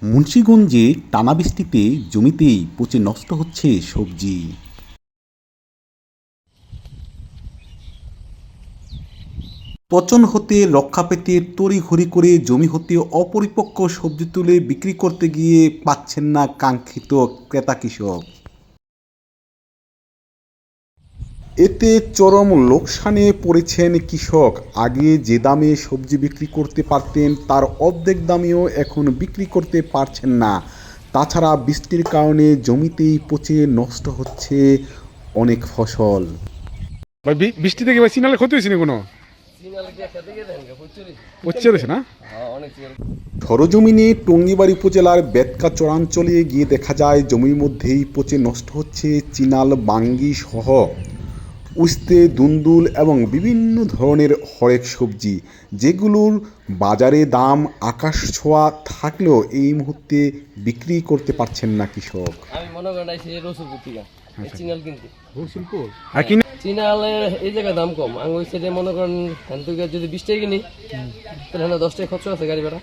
মুন্সিগঞ্জে টানা বৃষ্টিতে জমিতেই পচে নষ্ট হচ্ছে সবজি। পচন হতে রক্ষা পেতে তড়িঘড়ি করে জমি হতে অপরিপক্ক সবজি তুলে বিক্রি করতে গিয়ে পাচ্ছেন না কাঙ্ক্ষিত ক্রেতা কৃষক। এতে চরম লোকসানে পড়েছেন কৃষক। আগে যে দামে সবজি বিক্রি করতে পারতেন তার অর্ধেক দামেও এখন বিক্রি করতে পারছেন না। তাছাড়া বৃষ্টির কারণে জমিতেই পচে নষ্ট হচ্ছে অনেক ফসল। ভাই বৃষ্টি থেকে ভাই সিগনালে ক্ষতি হয়েছে না কোনো? হচ্ছে না। সরজমিনে টঙ্গিবাড়ি উপজেলার বেতকা চরাঞ্চলে গিয়ে দেখা যায় জমির মধ্যেই পচে নষ্ট হচ্ছে চিনাল, বাঙ্গি সহ উস্তে, দুন্দুল এবং বিভিন্ন ধরনের হরেক সবজি, যেগুলোর বাজারে দাম আকাশ ছোঁয়া থাকলেও এই মুহূর্তে বিক্রি করতে পারছেন না কৃষক। আমি মনে করেন রসুলপুর থেকে চিনাল কিনতে। চিনালের এই জায়গায় দাম কম। আমি ওই সাইডে মনে করেন হ্যান থেকে যদি 20 টাকা কিনি তাহলে হ্যাঁ 10 টাকা খরচ আছে গাড়ি ভাড়া।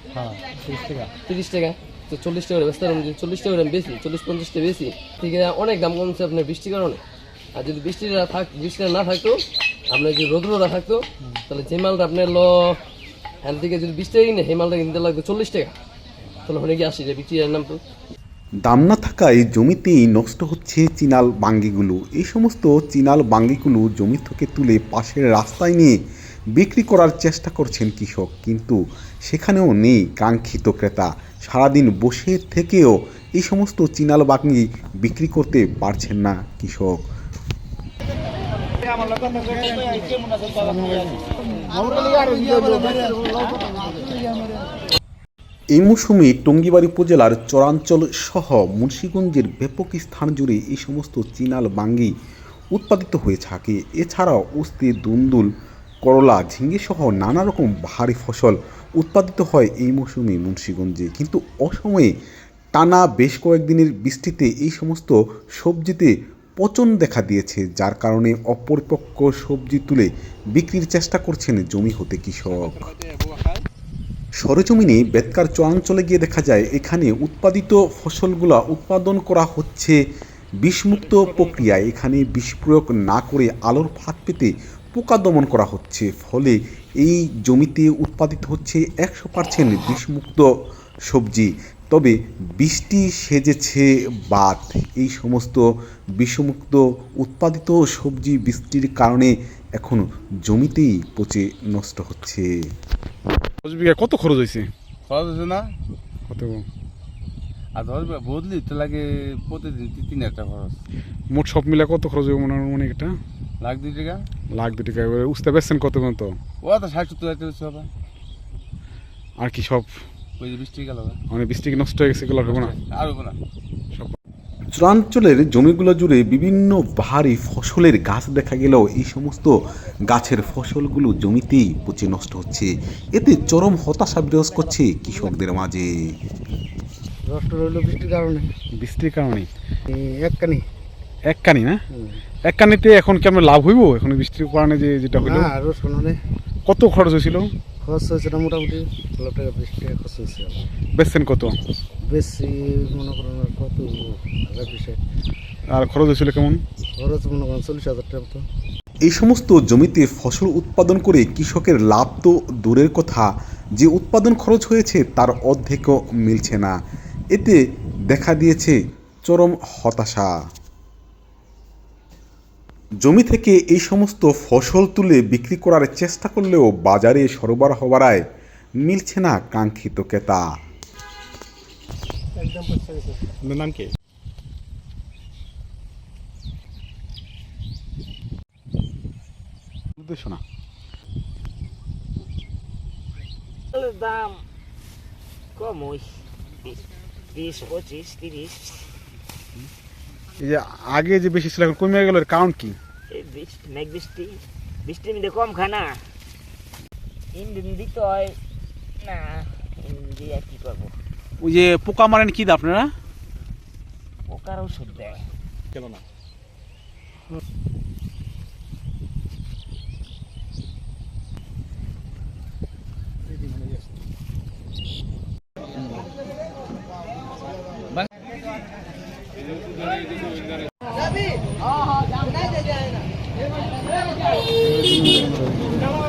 30 টাকা তো 40 টাকা করে বেচতে পারবেন। যদি 40 টাকা করে বেশি 40-50 টাকা বেশি ঠিক আছে, অনেক দাম কমছে আপনার বৃষ্টির কারণে। আর যদি বৃষ্টিটা না থাকতো, আপনার যদি রোদ্রটা থাকতো, তাহলে যে মালটা আপনার হ্যান থেকে যদি 20 টাকা কিনে সেই মালটা কিনতে লাগবে 40 টাকা, তাহলে অনেকে আসি যে বিক্রির নাম তো। দাম না থাকায় জমিতেই নষ্ট হচ্ছে চিনাল বাঙ্গিগুলো। এই সমস্ত চিনাল বাঙ্গিগুলো জমি থেকে তুলে পাশের রাস্তায় নিয়ে বিক্রি করার চেষ্টা করছেন কৃষক, কিন্তু সেখানেও নেই কাঙ্ক্ষিত ক্রেতা। সারাদিন বসে থেকেও এই সমস্ত চিনাল বাঙ্গি বিক্রি করতে পারছেন না কৃষক। এই মৌসুমে টঙ্গিবাড়ি উপজেলার চরাঞ্চল সহ মুন্সিগঞ্জের ব্যাপক স্থান জুড়ে এই সমস্ত চিনাল বাঙ্গি উৎপাদিত হয়ে থাকে। এছাড়াও উস্তে, দুন্দুল, করলা, ঝিঙ্গে সহ নানা রকম ভারী ফসল উৎপাদিত হয় এই মৌসুমে মুন্সিগঞ্জে। কিন্তু অসময়ে টানা বেশ কয়েকদিনের বৃষ্টিতে এই সমস্ত সবজিতে পচন দেখা দিয়েছে, যার কারণে অপরিপক্ক সবজি তুলে বিক্রির চেষ্টা করছেন জমি হতে কৃষক। সরেজমিনে বেতকার চরাঞ্চলে গিয়ে দেখা যায় এখানে উৎপাদিত ফসলগুলো উৎপাদন করা হচ্ছে বিষমুক্ত প্রক্রিয়ায়। এখানে বিষ প্রয়োগ না করে আলোর ফাঁদ পেতে পোকা দমন করা হচ্ছে, ফলে এই জমিতে উৎপাদিত হচ্ছে 100% বিষমুক্ত সবজি। তবে বৃষ্টি সেজেছে বাদ, এই সমস্ত বিষমুক্ত উৎপাদিত সবজি বৃষ্টির কারণে এখন জমিতেই পচে নষ্ট হচ্ছে। কত খরচ হয়েছে? খরচ হচ্ছে না কত? আর ধরবে বদলি তো লাগে প্রতিদিন 3,000 টাকা খরচ। মোট সব মিলে কত খরচ হবে মনে এটা? লাখ 2 টাকা। লাখ 2 টাকা। এবারে উস্তে বেচছেন কত কত? ও তো 60-70 টাকা হবে। আর কি সব ওই যে 20 টাকা গেল, মানে বৃষ্টি কি নষ্ট হয়ে গেছে, এগুলো হবে না? আর হবে না। চরাঞ্চলের জমিগুলো জুড়ে বিভিন্ন ভারী ফসলের গাছ দেখা গেলেও এই সমস্ত গাছের ফসলগুলো জমিতেই পচে নষ্ট হচ্ছে। এতে চরম হতাশা বিরাজ করছে কৃষকদের মাঝে। নষ্ট হইল বৃষ্টির কারণে। বৃষ্টির কারণে এক কানি না? এক কানিতে এখন কেমন লাভ হইব এখন বৃষ্টির কারণে যেটা হইলো? আরো শোনে কত খরচ হয়েছিল? খরচ হয়েছে মোটামুটি 1 লাখ টাকা 20 টাকা খরচ হয়েছে। বেচছেন কত? বেশি মনে করেন কত 1000-20,000। আর খরচ হয়েছিল কেমন? খরচ মনে করেন 40,000 টাকা মতো। এই সমস্ত জমিতে ফসল উৎপাদন করে কৃষকের লাভ তো দূরের কথা, যে উৎপাদন খরচ হয়েছে তার অর্ধেকও মিলছে না। এতে দেখা দিয়েছে চরম হতাশা। জমি থেকে এই সমস্ত ফসল তুলে বিক্রি করার চেষ্টা করলেও বাজারে সরবরাহ বাড়ায় মিলছে না কাঙ্ক্ষিত ক্রেতা। নাম কি? শোনা দাম কম 20-25-30। এই যে আগে যে বেশি ছিল এখন কমে গেল, এর কারণ কি? বৃষ্টির মধ্যে কম খায় না, ইঞ্জিন দিতে হয় না, ইঞ্জিন দিয়ে কি করবো। ওই যে পোকা মারেন কি আপনারা? পোকার ওষুধ দেয় কেন না? हाँ